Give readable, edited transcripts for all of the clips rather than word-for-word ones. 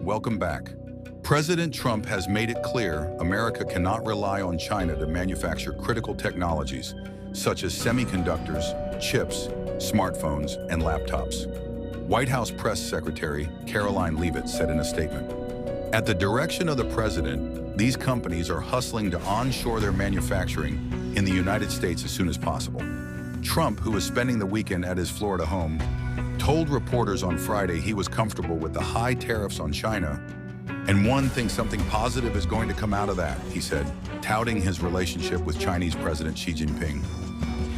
welcome back. President Trump has made it clear America cannot rely on China to manufacture critical technologies such as semiconductors, chips, smartphones, and laptops. White House Press Secretary Caroline Leavitt said in a statement, "At the direction of the president, these companies are hustling to onshore their manufacturing in the United States as soon as possible." Trump, who was spending the weekend at his Florida home, told reporters on Friday he was comfortable with the high tariffs on China, and one thinks something positive is going to come out of that, he said, touting his relationship with Chinese President Xi Jinping.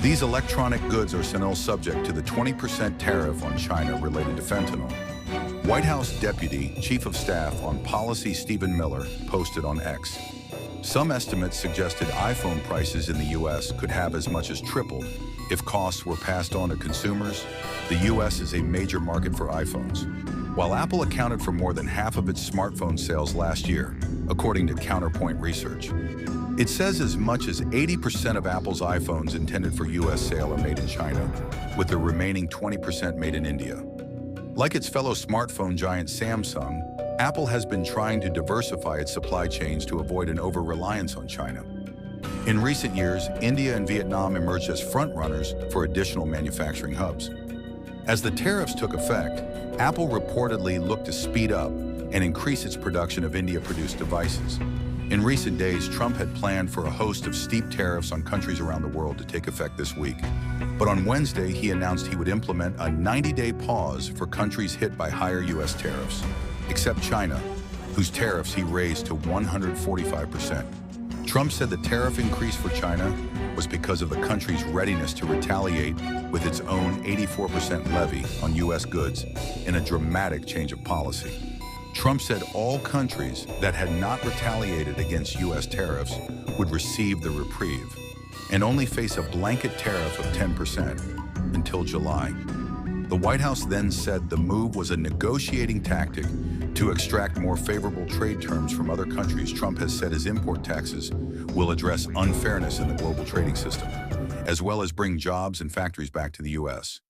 These electronic goods are still subject to the 20% tariff on China related to fentanyl. White House Deputy Chief of Staff on Policy Stephen Miller posted on X. Some estimates suggested iPhone prices in the U.S. could have as much as tripled if costs were passed on to consumers. The U.S. is a major market for iPhones, while Apple accounted for more than half of its smartphone sales last year, according to Counterpoint Research. It says as much as 80% of Apple's iPhones intended for U.S. sale are made in China, with the remaining 20% made in India. Like its fellow smartphone giant Samsung, Apple has been trying to diversify its supply chains to avoid an over-reliance on China. In recent years, India and Vietnam emerged as front-runners for additional manufacturing hubs. As the tariffs took effect, Apple reportedly looked to speed up and increase its production of India-produced devices. In recent days, Trump had planned for a host of steep tariffs on countries around the world to take effect this week. But on Wednesday, he announced he would implement a 90-day pause for countries hit by higher U.S. tariffs, except China, whose tariffs he raised to 145%. Trump said the tariff increase for China was because of the country's readiness to retaliate with its own 84% levy on U.S. goods in a dramatic change of policy. Trump said all countries that had not retaliated against U.S. tariffs would receive the reprieve and only face a blanket tariff of 10% until July. The White House then said the move was a negotiating tactic to extract more favorable trade terms from other countries. Trump has said his import taxes will address unfairness in the global trading system, as well as bring jobs and factories back to the U.S.